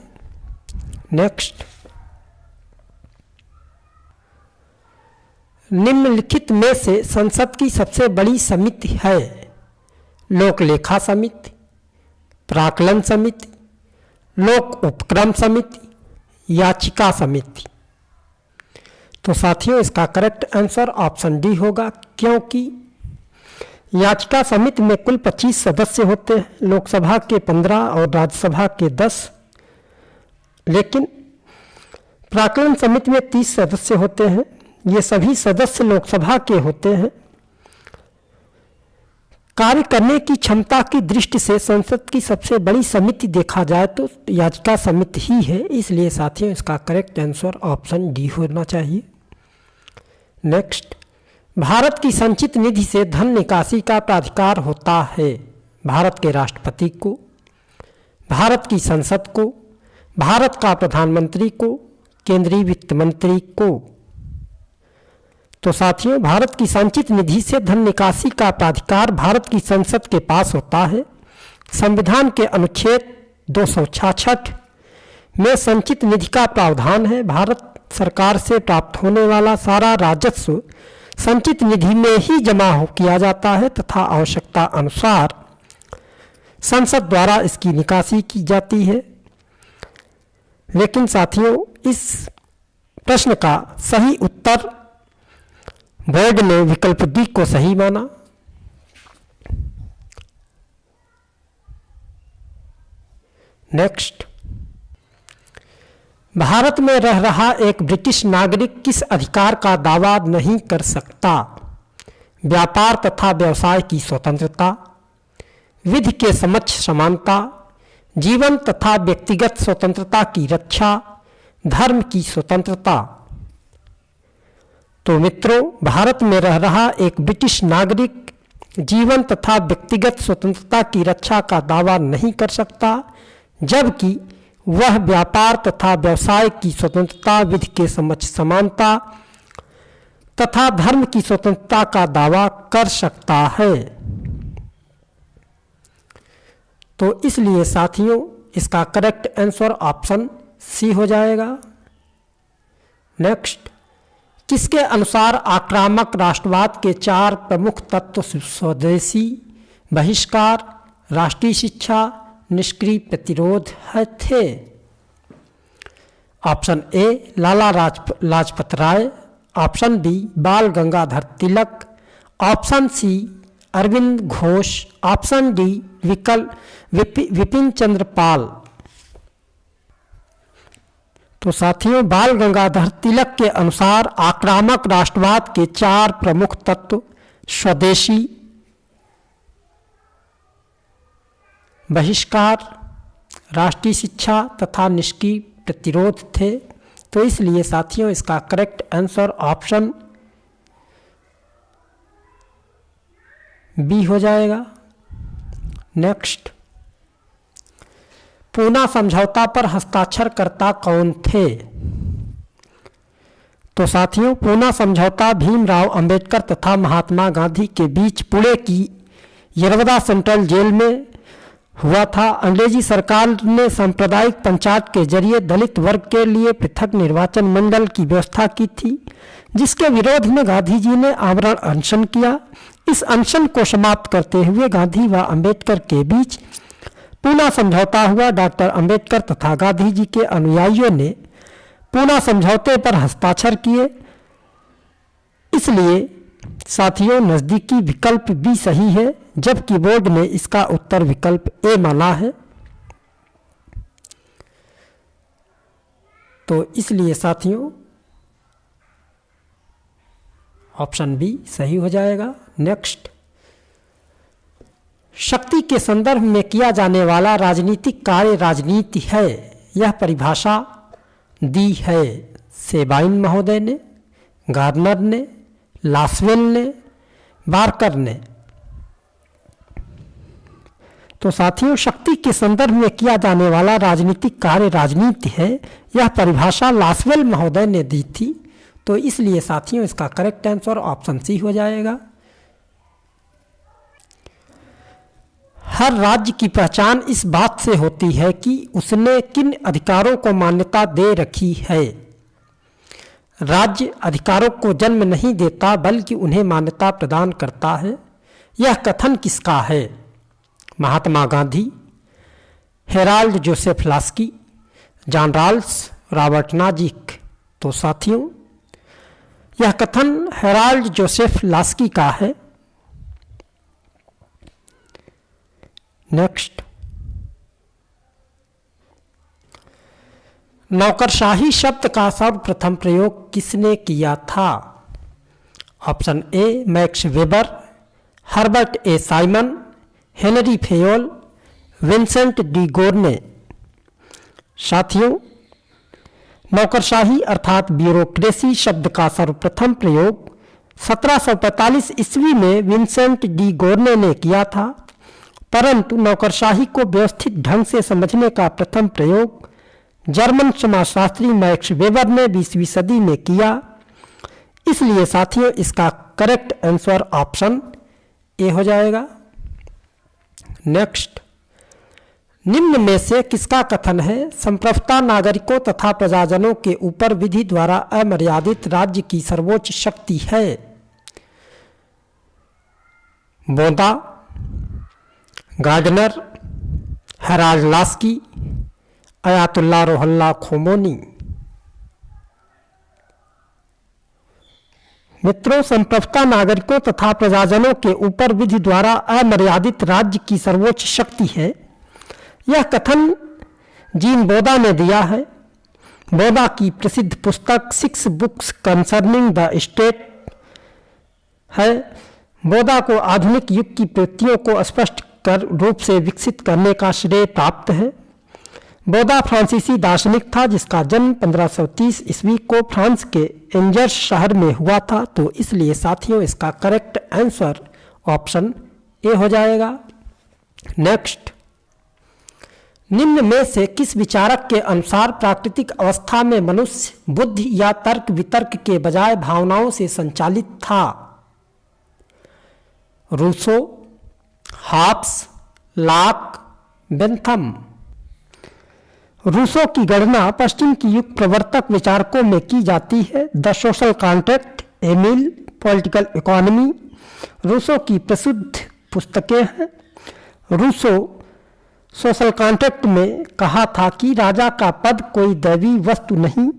नेक्स्ट, निम्नलिखित में से संसद की सबसे बड़ी समिति है? लोक लेखा समिति, प्राक्कलन समिति, लोक उपक्रम समिति, याचिका समिति। तो साथियों इसका करेक्ट आंसर ऑप्शन डी होगा, क्योंकि याचिका समिति में कुल 25 सदस्य होते हैं, लोकसभा के 15 और राज्यसभा के 10। लेकिन प्राक्कलन समिति में 30 सदस्य होते हैं, ये सभी सदस्य लोकसभा के होते हैं। कार्य करने की क्षमता की दृष्टि से संसद की सबसे बड़ी समिति देखा जाए तो याचिका समिति ही है, इसलिए साथियों इसका करेक्ट आंसर ऑप्शन डी होना चाहिए। नेक्स्ट, भारत की संचित निधि से धन निकासी का प्राधिकार होता है भारत के राष्ट्रपति को, भारत की संसद को, भारत का प्रधानमंत्री को, केंद्रीय वित्त मंत्री को। तो साथियों भारत की संचित निधि से धन निकासी का प्राधिकार भारत की संसद के पास होता है। संविधान के अनुच्छेद 266 में संचित निधि का प्रावधान है। भारत सरकार से प्राप्त होने वाला सारा राजस्व संचित निधि में ही जमा किया जाता है तथा आवश्यकता अनुसार संसद द्वारा इसकी निकासी की जाती है। लेकिन साथियों इस प्रश्न का सही उत्तर बोर्ड ने विकल्प डी को सही माना। नेक्स्ट, भारत में रह रहा एक ब्रिटिश नागरिक किस अधिकार का दावा नहीं कर सकता? व्यापार तथा व्यवसाय की स्वतंत्रता, विधि के समक्ष समानता, जीवन तथा व्यक्तिगत स्वतंत्रता की रक्षा, धर्म की स्वतंत्रता। तो मित्रों भारत में रह रहा एक ब्रिटिश नागरिक जीवन तथा व्यक्तिगत स्वतंत्रता की रक्षा का दावा नहीं कर सकता, जबकि वह व्यापार तथा व्यवसाय की स्वतंत्रता, विधि के समक्ष समानता तथा धर्म की स्वतंत्रता का दावा कर सकता है। तो इसलिए साथियों इसका करेक्ट आंसर ऑप्शन सी हो जाएगा। नेक्स्ट, किसके अनुसार आक्रामक राष्ट्रवाद के 4 प्रमुख तत्व स्वदेशी, बहिष्कार, राष्ट्रीय शिक्षा, निष्क्रिय प्रतिरोध थे? Option A Lala Lajpat Rai, option B Bal Gangadhar Tilak, option C Aurobindo Ghosh, option D Bipin Chandra Pal. तो साथियों बाल गंगाधर तिलक के अनुसार आक्रामक राष्ट्रवाद के 4 प्रमुख तत्व स्वदेशी, बहिष्कार, राष्ट्रीय शिक्षा तथा निष्क्रिय प्रतिरोध थे। तो इसलिए साथियों इसका करेक्ट आंसर ऑप्शन बी हो जाएगा। नेक्स्ट, पूना समझौता पर हस्ताक्षरकर्ता कौन थे? तो साथियों पूना समझौता भीमराव अंबेडकर तथा महात्मा गांधी के बीच पुणे की यरवदा सेंट्रल जेल में हुआ था। अंग्रेजी सरकार ने सांप्रदायिक पंचायत के जरिए दलित वर्ग के लिए पृथक निर्वाचन मंडल की व्यवस्था की थी, जिसके विरोध में गांधी जी ने आमरण अनशन किया। इस अनशन को समाप्त करते हुए गांधी व अंबेडकर के बीच पूना समझौता हुआ। डॉक्टर अंबेडकर तथा गांधी जी के अनुयायियों ने पूना समझौते पर हस्ताक्षर किए। इसलिए साथियों नजदीकी विकल्प बी सही है, जबकि बोर्ड ने इसका उत्तर विकल्प ए माना है। तो इसलिए साथियों ऑप्शन बी सही हो जाएगा। नेक्स्ट, शक्ति के संदर्भ में किया जाने वाला राजनीतिक कार्य राजनीति है, यह परिभाषा दी है सेबाइन महोदय ने, गार्नर ने, लासवेल ने, बार्कर ने। तो साथियों शक्ति के संदर्भ में किया जाने वाला राजनीतिक कार्य राजनीति है, यह परिभाषा लासवेल महोदय ने दी थी। तो इसलिए साथियों इसका करेक्ट आंसर ऑप्शन सी हो जाएगा। हर राज्य की पहचान इस बात से होती है कि उसने किन अधिकारों को मान्यता दे रखी है। राज्य अधिकारों को जन्म नहीं देता बल्कि उन्हें मान्यता प्रदान करता है। यह कथन किसका है? Mahatma Gandhi, Harold Joseph Laski, John Rawls, Robert Nozick. तो साथियों यह कथन हेराल्ड जोसेफ लास्की का है। नेक्स्ट, नौकरशाही शब्द का सर्वप्रथम प्रयोग किसने किया था? Option A Max Weber, Herbert A Simon, Henri Fayol, Vincent de Gournay. साथियों, नौकरशाही अर्थात ब्यूरोक्रेसी शब्द का सर्वप्रथम प्रयोग 1745 ईस्वी में विंसेंट डी गोर्ने ने किया था, परंतु नौकरशाही को व्यवस्थित ढंग से समझने का प्रथम प्रयोग जर्मन समाजशास्त्री मैक्स वेबर ने 20वीं सदी में किया। इसलिए साथियों, इसका करेक्ट आंसर ऑप्शन ए हो जाएगा। नेक्स्ट, निम्न में से किसका कथन है संप्रभुता नागरिकों तथा प्रजाजनों के ऊपर विधि द्वारा अमर्यादित राज्य की सर्वोच्च शक्ति है? Bodin, Gardner, Harold Laski, Ayatollah Ruhollah Khomeini. मित्रों, संप्रभुता नागरिकों तथा प्रजाजनों के ऊपर विधि द्वारा अमर्यादित राज्य की सर्वोच्च शक्ति है, यह कथन जीन बोदा ने दिया है। बोदा की प्रसिद्ध पुस्तक 6 बुक्स कंसर्निंग द स्टेट है। बोदा को आधुनिक युग की प्रवृत्तियों को स्पष्ट रूप से विकसित करने का श्रेय प्राप्त है। बोदा फ्रांसीसी दार्शनिक था जिसका जन्म 1530 ईस्वी को फ्रांस के एंजर्स शहर में हुआ था, तो इसलिए साथियों इसका करेक्ट आंसर ऑप्शन ए हो जाएगा। नेक्स्ट, निम्न में से किस विचारक के अनुसार प्राकृतिक अवस्था में मनुष्य बुद्धि या तर्क वितर्क के बजाय भावनाओं से संचालित था? Rousseau, Hobbes, Locke, Bentham. Rousseau की गणना पश्चिम की युग प्रवर्तक विचारकों में की जाती है। The social contract, Emile, political economy Rousseau की प्रसिद्ध पुस्तकें हैं। रूसो सोशल कॉन्ट्रैक्ट में कहा था कि राजा का पद कोई दैवी वस्तु नहीं।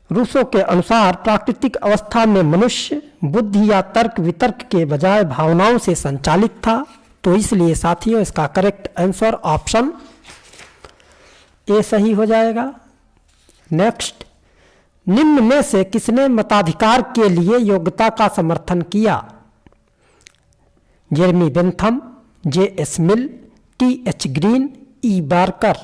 रूसो के अनुसार प्राकृतिक अवस्था में मनुष्य बुद्धि या तर्क वितर्क के बजाय भावनाओं से संचालित था, तो इसलिए साथियों इसका करेक्ट आंसर ऑप्शन ए सही हो जाएगा। नेक्स्ट, निम्न में से किसने मताधिकार के लिए योग्यता का समर्थन किया? Jeremy Bentham, J S. Mill, T H. Green, E. Barker.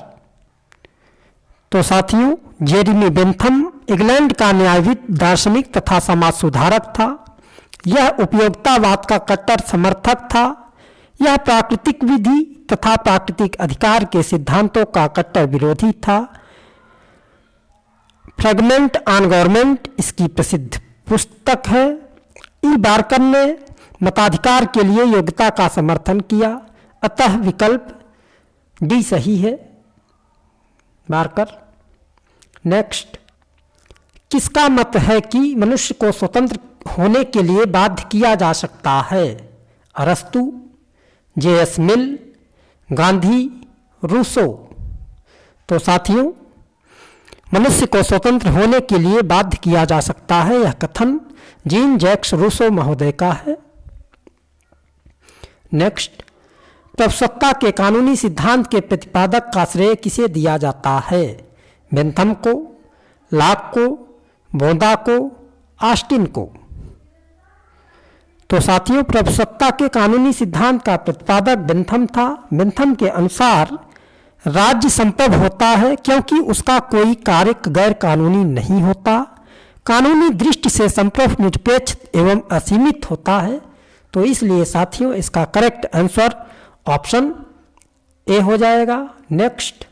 तो साथियों, जेरेमी बेंथम इंग्लैंड का न्यायविद, दार्शनिक तथा समाज सुधारक था। यह उपयोगितावाद का कट्टर समर्थक था। यह प्राकृतिक विधि तथा प्राकृतिक अधिकार के सिद्धांतों का कट्टर विरोधी था। फ्रेगमेंट ऑन गवर्नमेंट इसकी प्रसिद्ध पुस्तक है। ई. बार्कर ने मताधिकार के लिए योग्यता का समर्थन किया, अतः विकल्प डी सही है, बार्कर। नेक्स्ट, किसका मत है कि मनुष्य को स्वतंत्र होने के लिए बाध्य किया जा सकता है? अरस्तु, जे.एस. मिल, गांधी, रूसो। तो साथियों, मनुष्य को स्वतंत्र होने के लिए बाध्य किया जा सकता है, यह कथन जीन जैक्स रूसो महोदय का है। नेक्स्ट, प्रभुसत्ता के कानूनी सिद्धांत के प्रतिपादक का श्रेय किसे दिया जाता है? बेंथम को, लॉक को, बोदा को, ऑस्टिन को। तो साथियों, प्रभुसत्ता के कानूनी सिद्धांत का प्रतिपादक बेंथम था। बेंथम के अनुसार राज्य संप्रभु होता है क्योंकि उसका कोई कार्य गैर कानूनी नहीं होता। कानूनी दृष्टि से संप्रभु निरपेक्ष एवं असीमित होता है, तो इसलिए साथियों इसका करेक्ट आंसर ऑप्शन ए हो जाएगा। नेक्स्ट,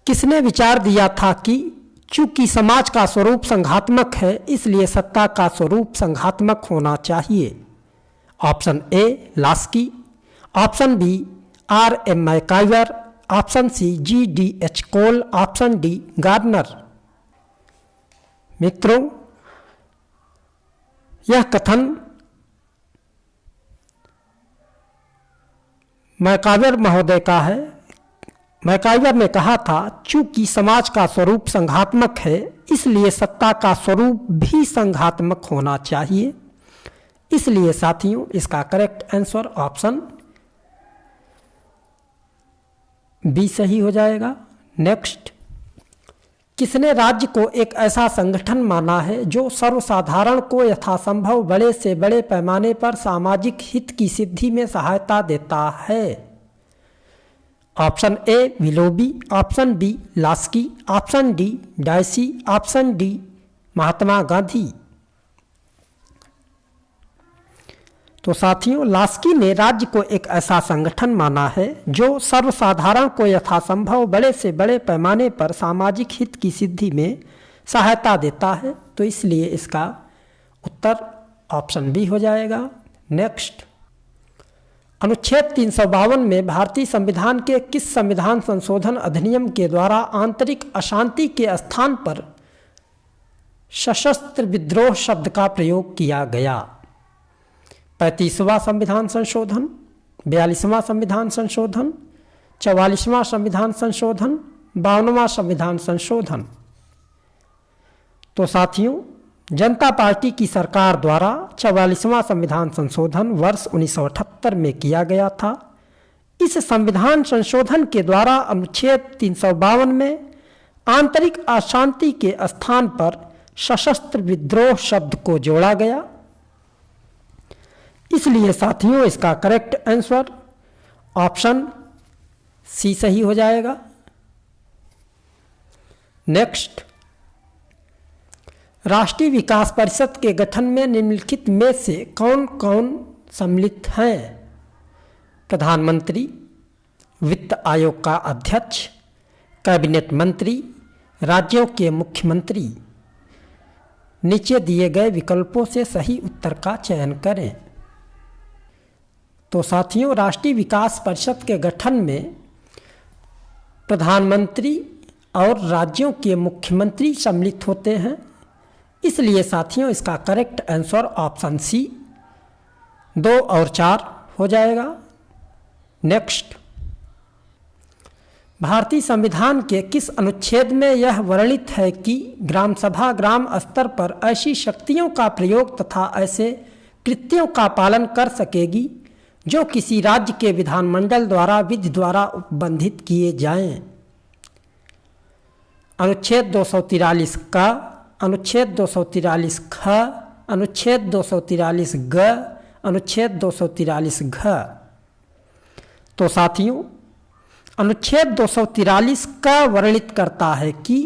किसने विचार दिया था कि चूंकि समाज का स्वरूप संघात्मक है इसलिए सत्ता का स्वरूप संघात्मक होना चाहिए? Option A Laski, option B R M. MacIver, option C G D H. Cole, option D Gardner. मित्रों, यह कथन मैकाइवर महोदय का है। मैकाइवर ने कहा था, चूंकि समाज का स्वरूप संघात्मक है इसलिए सत्ता का स्वरूप भी संघात्मक होना चाहिए। इसलिए साथियों इसका करेक्ट आंसर ऑप्शन बी सही हो जाएगा। नेक्स्ट, किसने राज्य को एक ऐसा संगठन माना है जो सर्वसाधारण को यथासंभव बड़े से बड़े पैमाने पर सामाजिक हित की सिद्धि में सहायता देता है? Option A Willoughby, option B Laski, option D Dicey, option D Mahatma Gandhi. तो साथियों, लास्की ने राज्य को एक ऐसा संगठन माना है जो सर्वसाधारण को यथासंभव बड़े से बड़े पैमाने पर सामाजिक हित की सिद्धि में सहायता देता है, तो इसलिए इसका उत्तर ऑप्शन बी हो जाएगा। नेक्स्ट, अनुच्छेद 352 में भारतीय संविधान के किस संविधान संशोधन अधिनियम के द्वारा आंतरिक अशांति के स्थान पर सशस्त्र विद्रोह शब्द का प्रयोग किया गया? 35वां संविधान संशोधन, 42वां संविधान संशोधन, 44वां संविधान संशोधन, 52वां संविधान संशोधन। तो साथियों, जनता पार्टी की सरकार द्वारा 44वां संविधान संशोधन वर्ष 1978 में किया गया था। इस संविधान संशोधन के द्वारा अनुच्छेद 352 में आंतरिक अशांति के स्थान पर सशस्त्र विद्रोह शब्द को जोड़ा गया। इसलिए साथियों, इसका करेक्ट आंसर ऑप्शन सी सही हो जाएगा। नेक्स्ट, राष्ट्रीय विकास परिषद के गठन में निम्नलिखित में से कौन कौन सम्मिलित हैं? प्रधानमंत्री, वित्त आयोग का अध्यक्ष, कैबिनेट मंत्री, राज्यों के मुख्यमंत्री। नीचे दिए गए विकल्पों से सही उत्तर का चयन करें। तो साथियों, राष्ट्रीय विकास परिषद के गठन में प्रधानमंत्री और राज्यों के मुख्यमंत्री सम्मिलित होते हैं। इसलिए साथियों, इसका करेक्ट आंसर ऑप्शन सी 2 और 4 हो जाएगा। नेक्स्ट, भारतीय संविधान के किस अनुच्छेद में यह वर्णित है कि ग्राम सभा ग्राम स्तर पर ऐसी शक्तियों का प्रयोग तथा ऐसे कृत्यों का पालन कर सकेगी जो किसी राज्य के विधानमंडल द्वारा विधि द्वारा उपबंधित किए जाएं? अनुच्छेद 243 का, अनुच्छेद 243 ख, अनुच्छेद 243 ग, अनुच्छेद 243 घ। तो साथियों, अनुच्छेद 243 का वर्णित करता है कि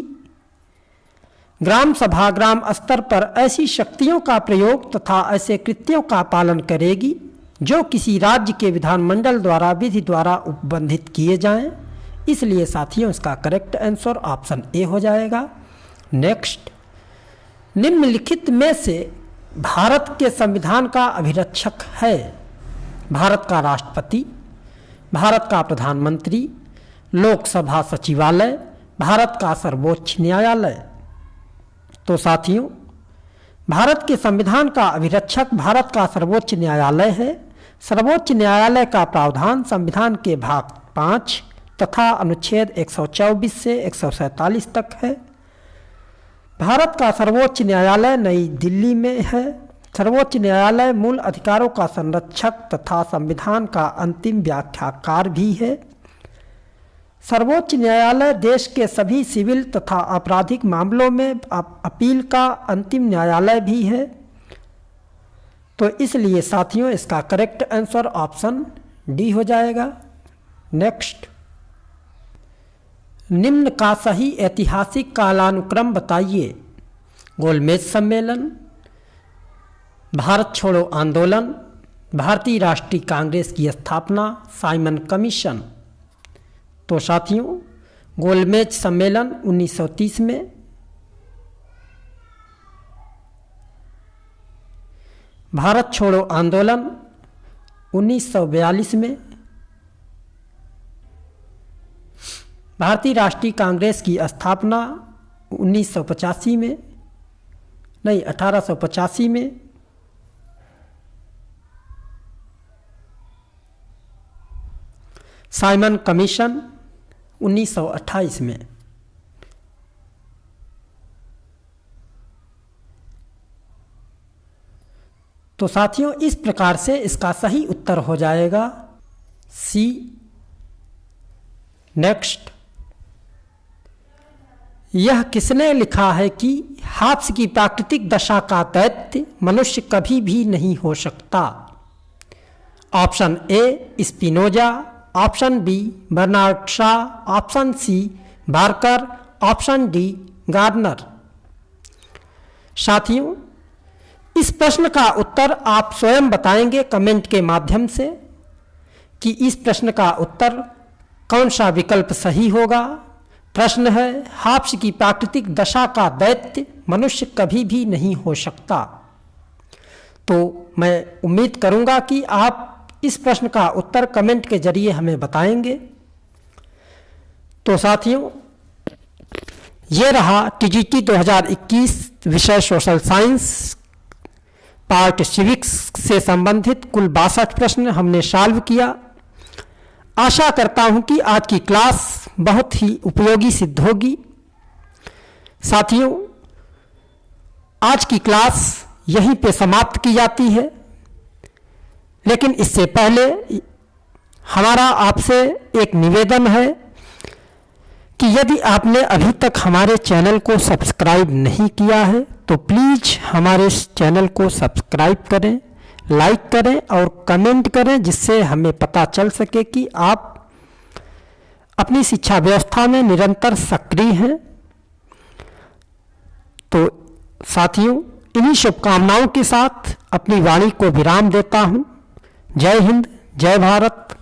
ग्राम सभा ग्राम स्तर पर ऐसी शक्तियों का प्रयोग तथा ऐसे कृत्यों का पालन करेगी जो किसी राज्य के विधानमंडल द्वारा विधि द्वारा उपबंधित किए जाएं। इसलिए साथियों, इसका करेक्ट आंसर ऑप्शन ए हो जाएगा। नेक्स्ट, निम्नलिखित में से भारत के संविधान का अभिरक्षक है? भारत का राष्ट्रपति, भारत का प्रधानमंत्री, लोकसभा सचिवालय, भारत का सर्वोच्च न्यायालय। तो साथियों, भारत के संविधान का अभिरक्षक भारत का सर्वोच्च न्यायालय है। सर्वोच्च न्यायालय का प्रावधान संविधान के भाग 5 तथा अनुच्छेद 124 से 147 तक है। भारत का सर्वोच्च न्यायालय नई दिल्ली में है। सर्वोच्च न्यायालय मूल अधिकारों का संरक्षक तथा संविधान का अंतिम व्याख्याकार भी है। सर्वोच्च न्यायालय देश के सभी सिविल तथा आपराधिक मामलों में अपील का अंतिम न्यायालय भी है। तो इसलिए साथियों, इसका करेक्ट आंसर ऑप्शन डी हो जाएगा। नेक्स्ट, निम्न का सही ऐतिहासिक कालानुक्रम बताइए? गोलमेज सम्मेलन, भारत छोड़ो आंदोलन, भारतीय राष्ट्रीय कांग्रेस की स्थापना, साइमन कमीशन। तो साथियों, गोलमेज सम्मेलन 1930 में, भारत छोड़ो आंदोलन 1942 में, भारतीय राष्ट्रीय कांग्रेस की स्थापना 1985 में, नहीं 1885 में, साइमन कमीशन 1928 में। तो साथियों, इस प्रकार से इसका सही उत्तर हो जाएगा सी। नेक्स्ट, यह किसने लिखा है कि हाब्स की प्राकृतिक दशा का दैत्य मनुष्य कभी भी नहीं हो सकता? Option A Spinoza, option B Bernard Shaw, option C Barker, option D Gardner. साथियों, इस प्रश्न का उत्तर आप स्वयं बताएंगे कमेंट के माध्यम से कि इस प्रश्न का उत्तर कौन सा विकल्प सही होगा। प्रश्न है, हाब्स की प्राकृतिक दशा का दैत्य मनुष्य कभी भी नहीं हो सकता। तो मैं उम्मीद करूंगा कि आप इस प्रश्न का उत्तर कमेंट के जरिए हमें बताएंगे। तो साथियों, ये रहा टीजीटी 2021 विषय सोशल साइंस पार्ट सिविक्स से संबंधित कुल 62 प्रश्न हमने सॉल्व किया। आशा करता हूं कि आज की क्लास बहुत ही उपयोगी सिद्ध होगी। साथियों, आज की क्लास यहीं पे समाप्त की जाती है, लेकिन इससे पहले हमारा आपसे एक निवेदन है कि यदि आपने अभी तक हमारे चैनल को सब्सक्राइब नहीं किया है तो प्लीज़ हमारे इस चैनल को सब्सक्राइब करें, लाइक करें और कमेंट करें, जिससे हमें पता चल सके कि आप अपनी शिक्षा व्यवस्था में निरंतर सक्रिय हैं। तो साथियों, इन्हीं शुभकामनाओं के साथ अपनी वाणी को विराम देता हूं। जय हिंद, जय भारत।